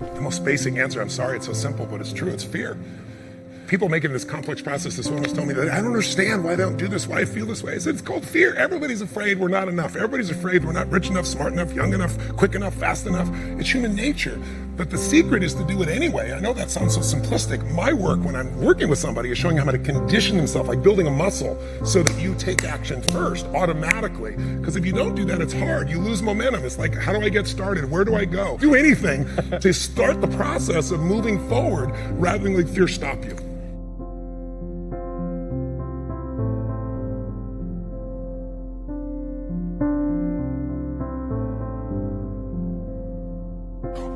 The most basic answer, I'm sorry, it's so simple, but it's true, it's fear. People making this complex process, this woman was telling me that I don't understand why they don't do this, why I feel this way. I said, it's called fear. Everybody's afraid we're not enough. Everybody's afraid we're not rich enough, smart enough, young enough, quick enough, fast enough. It's human nature. But the secret is to do it anyway. I know that sounds so simplistic. My work when I'm working with somebody is showing them how to condition themselves, like building a muscle, so that you take action first, automatically. Because if you don't do that, it's hard. You lose momentum. It's like, how do I get started? Where do I go? Do anything to start the process of moving forward rather than let fear stop you.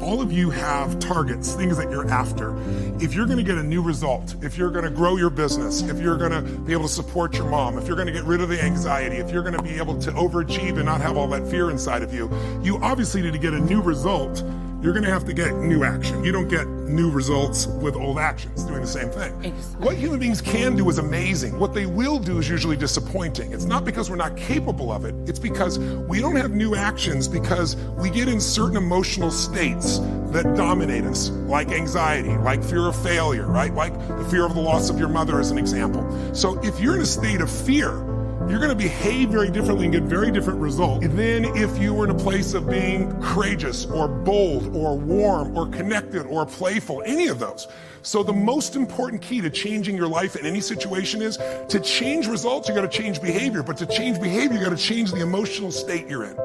All of you have targets, things that you're after. If you're gonna get a new result, if you're gonna grow your business, if you're gonna be able to support your mom, if you're gonna get rid of the anxiety, if you're gonna be able to overachieve and not have all that fear inside of you, you obviously need to get a new result. You're gonna have to get new action. You don't get new results with old actions doing the same thing. Exactly. What human beings can do is amazing. What they will do is usually disappointing. It's not because we're not capable of it. It's because we don't have new actions because we get in certain emotional states that dominate us, like anxiety, like fear of failure, right? Like the fear of the loss of your mother as an example. So if you're in a state of fear, you're gonna behave very differently and get very different results than if you were in a place of being courageous or bold or warm or connected or playful, any of those. So the most important key to changing your life in any situation is to change results, you gotta change behavior, but to change behavior, you gotta change the emotional state you're in.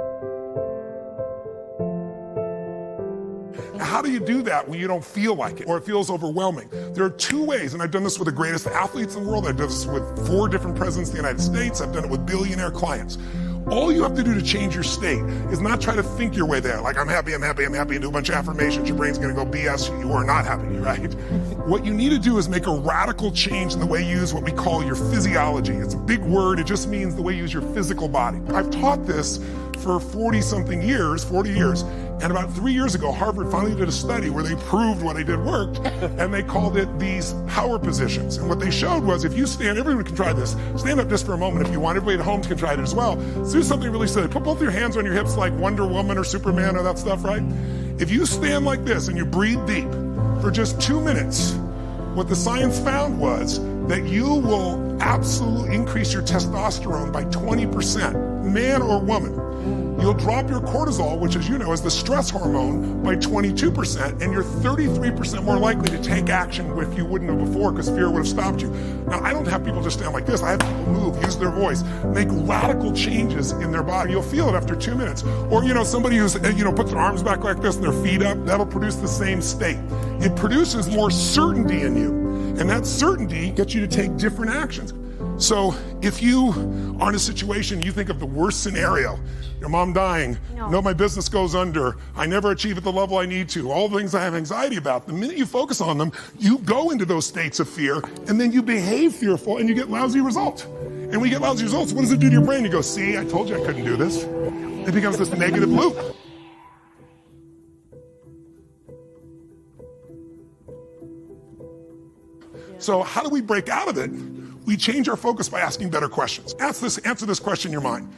How do you do that when you don't feel like it or it feels overwhelming? There are two ways, and I've done this with the greatest athletes in the world. I've done this with 4 different presidents of the United States. I've done it with billionaire clients. All you have to do to change your state is not try to think your way there. Like, I'm happy, and do a bunch of affirmations. Your brain's gonna go BS, you are not happy, right? What you need to do is make a radical change in the way you use what we call your physiology. It's a big word, it just means the way you use your physical body. I've taught this for 40 years, and about 3 years ago, Harvard finally did a study where they proved what I did worked, and they called it these power positions. And what they showed was if you stand, everyone can try this, stand up just for a moment if you want, everybody at home can try it as well. So do something really silly, put both your hands on your hips like Wonder Woman or Superman or that stuff, right? If you stand like this and you breathe deep for just 2 minutes, what the science found was that you will absolutely increase your testosterone by 20%, man or woman. You'll drop your cortisol, which as you know is the stress hormone, by 22%, and you're 33% more likely to take action if you wouldn't have before because fear would have stopped you. Now, I don't have people just stand like this. I have people move, use their voice, make radical changes in their body. You'll feel it after 2 minutes. Or, somebody who's, puts their arms back like this and their feet up, that'll produce the same state. It produces more certainty in you, and that certainty gets you to take different actions. So if you are in a situation, you think of the worst scenario, your mom dying, no, my business goes under, I never achieve at the level I need to, all the things I have anxiety about, the minute you focus on them, you go into those states of fear, and then you behave fearful, and you get lousy results. And when you get lousy results, what does it do to your brain? You go, see, I told you I couldn't do this. It becomes this negative loop. So how do we break out of it? We change our focus by asking better questions. Answer this question in your mind.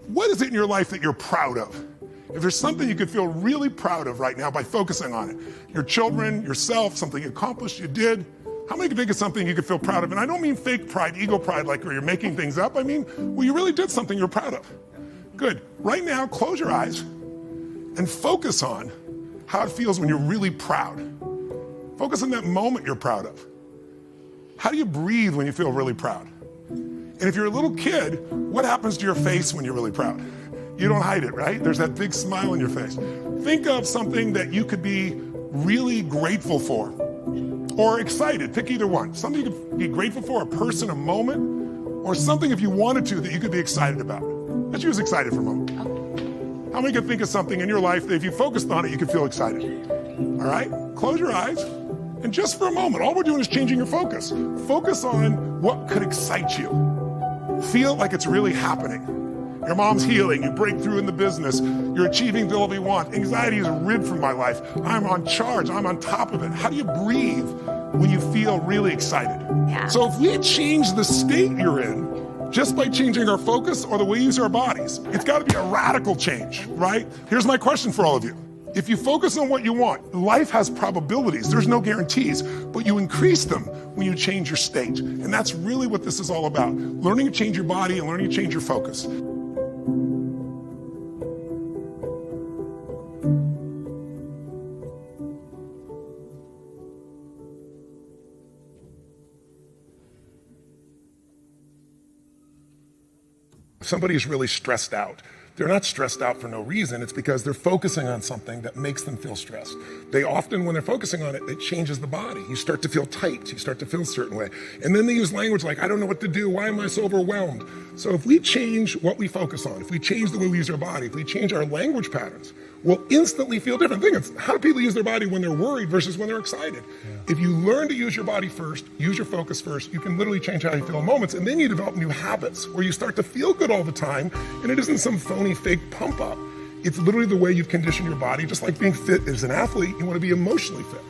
What is it in your life that you're proud of? If there's something you could feel really proud of right now by focusing on it, your children, yourself, something you accomplished, you did, how many can think of something you could feel proud of? And I don't mean fake pride, ego pride, like where you're making things up. I mean, well, you really did something you're proud of. Good. Right now, close your eyes and focus on how it feels when you're really proud. Focus on that moment you're proud of. How do you breathe when you feel really proud? And if you're a little kid, what happens to your face when you're really proud? You don't hide it, right? There's that big smile on your face. Think of something that you could be really grateful for or excited. Pick either one. Something you could be grateful for, a person, a moment, or something if you wanted to that you could be excited about. Let's use excited for a moment. How many can think of something in your life that if you focused on it, you could feel excited? All right? Close your eyes. And just for a moment, all we're doing is changing your focus. Focus on what could excite you. Feel like it's really happening. Your mom's healing, you break through in the business, you're achieving the level you want. Anxiety is rid from my life. I'm on charge, I'm on top of it. How do you breathe when you feel really excited? Yeah. So if we change the state you're in, just by changing our focus or the way we use our bodies, it's gotta be a radical change, right? Here's my question for all of you. If you focus on what you want, life has probabilities. There's no guarantees, but you increase them when you change your state. And that's really what this is all about. Learning to change your body and learning to change your focus. Somebody is really stressed out. They're not stressed out for no reason. It's because they're focusing on something that makes them feel stressed. They often, when they're focusing on it, it changes the body. You start to feel tight. You start to feel a certain way. And then they use language like, I don't know what to do. Why am I so overwhelmed? So if we change what we focus on, if we change the way we use our body, if we change our language patterns, we'll instantly feel different. Think of how do people use their body when they're worried versus when they're excited? Yeah. If you learn to use your body first, use your focus first, you can literally change how you feel in moments, and then you develop new habits where you start to feel good all the time, and it isn't some phony, fake pump up. It's literally the way you've conditioned your body. Just like being fit as an athlete, you want to be emotionally fit.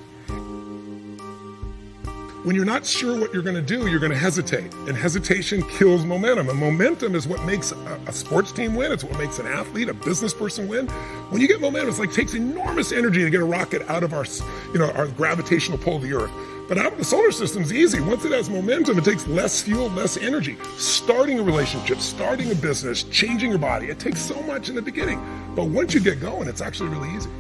When you're not sure what you're going to do, you're going to hesitate. And hesitation kills momentum. And momentum is what makes a sports team win. It's what makes an athlete, a business person win. When you get momentum, it's like it takes enormous energy to get a rocket out of our gravitational pull of the Earth. But out of the solar system's easy. Once it has momentum, it takes less fuel, less energy. Starting a relationship, starting a business, changing your body, it takes so much in the beginning. But once you get going, it's actually really easy.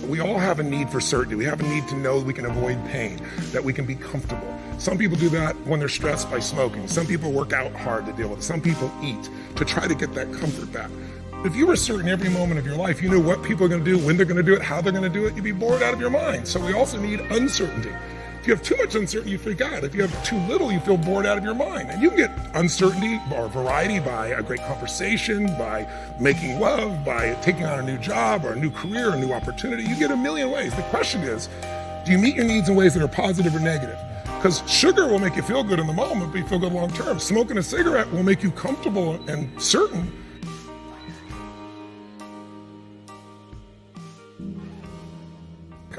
We all have a need for certainty. We have a need to know we can avoid pain, that we can be comfortable. Some people do that when they're stressed by smoking. Some people work out hard to deal with it. Some people eat to try to get that comfort back. If you were certain every moment of your life, you knew what people are going to do, when they're going to do it, how they're going to do it, you'd be bored out of your mind. So we also need uncertainty. If you have too much uncertainty, you freak out. If you have too little, you feel bored out of your mind. And you can get uncertainty or variety by a great conversation, by making love, by taking on a new job or a new career, a new opportunity. You get a million ways. The question is, do you meet your needs in ways that are positive or negative? Because sugar will make you feel good in the moment, but you feel good long term. Smoking a cigarette will make you comfortable and certain.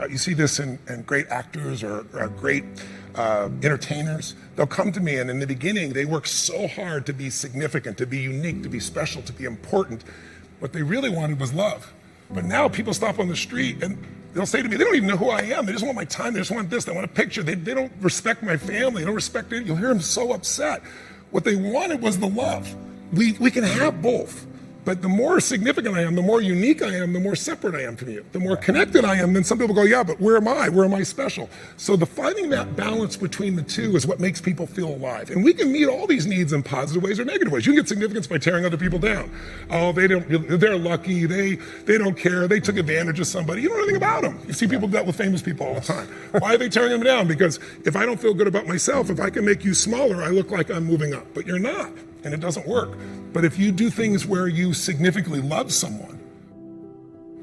You see this in great actors or great entertainers. They'll come to me, and in the beginning, they work so hard to be significant, to be unique, to be special, to be important. What they really wanted was love. But now people stop on the street, and they'll say to me, they don't even know who I am. They just want my time. They just want this. They want a picture. They don't respect my family. They don't respect it. You'll hear them so upset. What they wanted was the love. We can have both. But the more significant I am, the more unique I am, the more separate I am from you. The more connected I am, then some people go, yeah, but where am I? Where am I special? So finding that balance between the two is what makes people feel alive. And we can meet all these needs in positive ways or negative ways. You can get significance by tearing other people down. Oh, they're lucky, they don't care, they took advantage of somebody. You don't know anything about them. You see people do that with famous people all the time. Why are they tearing them down? Because if I don't feel good about myself, if I can make you smaller, I look like I'm moving up. But you're not, and it doesn't work. But if you do things where you significantly love someone,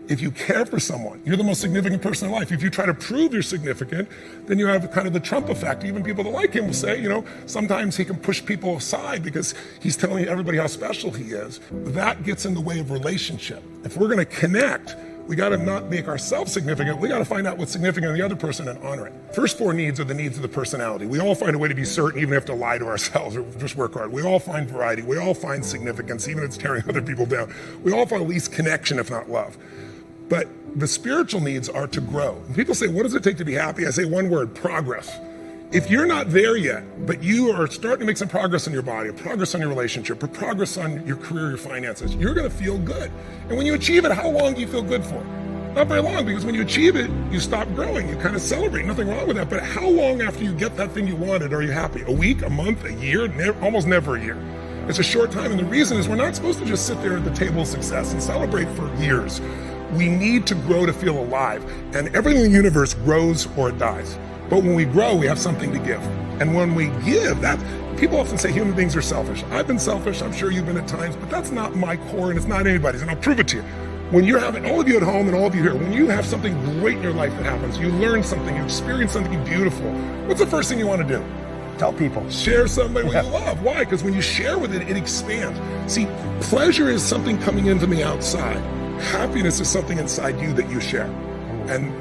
if you care for someone, you're the most significant person in life. If you try to prove you're significant, then you have kind of the Trump effect. Even people that like him will say, sometimes he can push people aside because he's telling everybody how special he is. That gets in the way of relationship. If we're going to connect, we got to not make ourselves significant. We got to find out what's significant in the other person and honor it. First four needs are the needs of the personality. We all find a way to be certain, even if we have to lie to ourselves or just work hard. We all find variety. We all find significance, even if it's tearing other people down. We all find at least connection, if not love. But the spiritual needs are to grow. And people say, what does it take to be happy? I say one word, progress. If you're not there yet, but you are starting to make some progress in your body, or progress on your relationship, or progress on your career, your finances, you're going to feel good. And when you achieve it, how long do you feel good for? Not very long, because when you achieve it, you stop growing. You kind of celebrate. Nothing wrong with that. But how long after you get that thing you wanted are you happy? A week, a month, a year? Almost never a year. It's a short time. And the reason is we're not supposed to just sit there at the table of success and celebrate for years. We need to grow to feel alive. And everything in the universe grows or it dies. But when we grow, we have something to give. And when we give, people often say human beings are selfish. I've been selfish, I'm sure you've been at times, but that's not my core and it's not anybody's, and I'll prove it to you. When you're having, all of you at home and all of you here, when you have something great in your life that happens, you learn something, you experience something beautiful, what's the first thing you want to do? Tell people. Share somebody what you love. Why? Because when you share with it, it expands. See, pleasure is something coming in from the outside. Happiness is something inside you that you share. And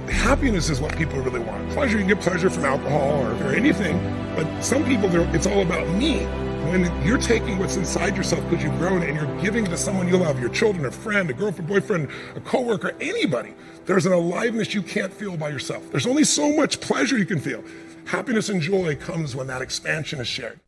happiness is what people really want. Pleasure, you can get pleasure from alcohol or anything, but some people, it's all about me. When you're taking what's inside yourself because you've grown and you're giving it to someone you love, your children, a friend, a girlfriend, boyfriend, a coworker, anybody, there's an aliveness you can't feel by yourself. There's only so much pleasure you can feel. Happiness and joy comes when that expansion is shared.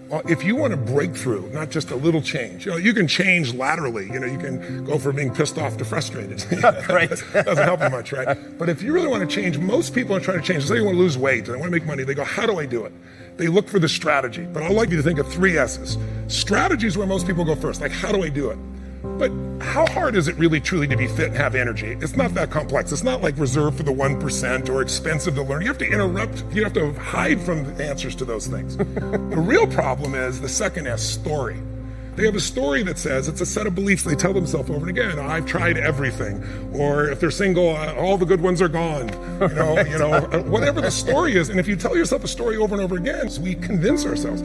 Well, if you want a breakthrough, not just a little change, you can change laterally. You can go from being pissed off to frustrated. Right. Doesn't help you much, right? But if you really want to change, most people are trying to change. Say you want to lose weight and they want to make money. They go, how do I do it? They look for the strategy. But I'd like you to think of 3 S's. Strategy is where most people go first. Like, how do I do it? But how hard is it really truly to be fit and have energy? It's not that complex. It's not like reserved for the 1% or expensive to learn. You have to interrupt. You have to hide from the answers to those things. The real problem is the second S, story. They have a story that says it's a set of beliefs they tell themselves over and again. I've tried everything. Or if they're single, all the good ones are gone. Whatever the story is. And if you tell yourself a story over and over again, we convince ourselves.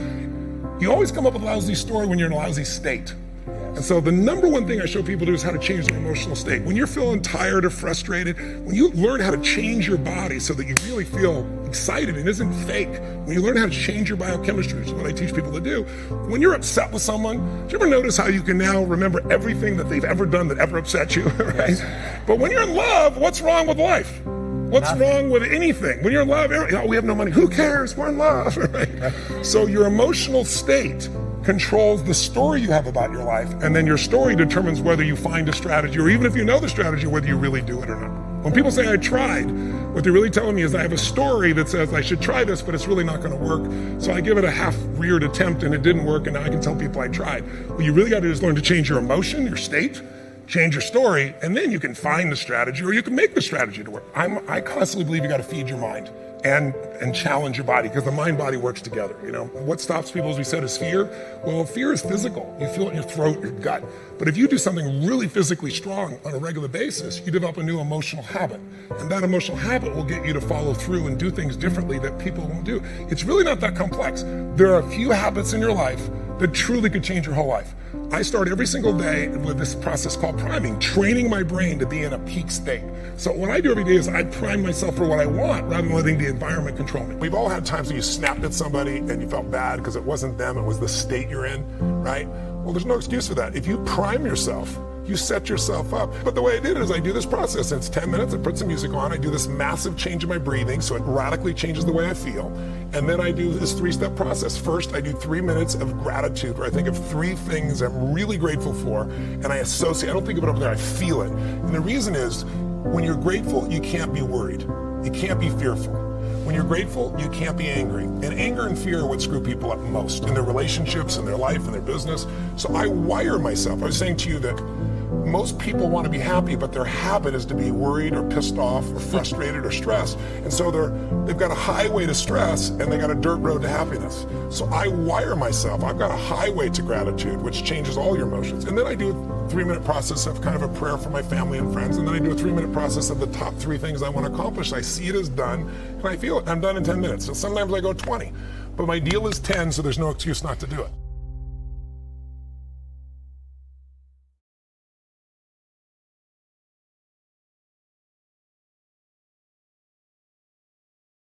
You always come up with a lousy story when you're in a lousy state. And so the number one thing I show people to do is how to change their emotional state. When you're feeling tired or frustrated, when you learn how to change your body so that you really feel excited and isn't fake, when you learn how to change your biochemistry, which is what I teach people to do, when you're upset with someone, do you ever notice how you can now remember everything that they've ever done that ever upset you, right? Yes. But when you're in love, what's wrong with life? What's wrong with anything? When you're in love, we have no money. Who cares? We're in love, right? So your emotional state controls the story you have about your life, and then your story determines whether you find a strategy, or even if you know the strategy, whether you really do it or not. When people say I tried, what they're really telling me is I have a story that says I should try this, but it's really not going to work. So I give it a half-reared attempt and it didn't work, and now I can tell people I tried. What you really got to do is learn to change your emotion, your state, change your story, and then you can find the strategy, or you can make the strategy to work. I constantly believe you got to feed your mind and challenge your body, because the mind-body works together. What stops people, as we said, is fear. Well, fear is physical. You feel it in your throat, your gut. But if you do something really physically strong on a regular basis, you develop a new emotional habit. And that emotional habit will get you to follow through and do things differently that people won't do. It's really not that complex. There are a few habits in your life that truly could change your whole life. I start every single day with this process called priming, training my brain to be in a peak state. So what I do every day is I prime myself for what I want rather than letting the environment control me. We've all had times when you snapped at somebody and you felt bad because it wasn't them, it was the state you're in, right? Well, there's no excuse for that. If you prime yourself, you set yourself up. But the way I did it is I do this process. It's 10 minutes, I put some music on, I do this massive change in my breathing so it radically changes the way I feel. And then I do this 3-step process. First, I do 3 minutes of gratitude where I think of 3 things I'm really grateful for, and I associate, I don't think of it over there, I feel it. And the reason is, when you're grateful, you can't be worried. You can't be fearful. When you're grateful, you can't be angry. And anger and fear are what screw people up most in their relationships, in their life, in their business. So I wire myself. I was saying to you that most people want to be happy, but their habit is to be worried or pissed off or frustrated or stressed. And so they've got a highway to stress and they got a dirt road to happiness. So I wire myself. I've got a highway to gratitude, which changes all your emotions. And then I do a 3-minute process of kind of a prayer for my family and friends. And then I do a 3-minute process of the top 3 things I want to accomplish. I see it as done and I feel it. I'm done in 10 minutes. So sometimes I go 20, but my deal is 10, so there's no excuse not to do it.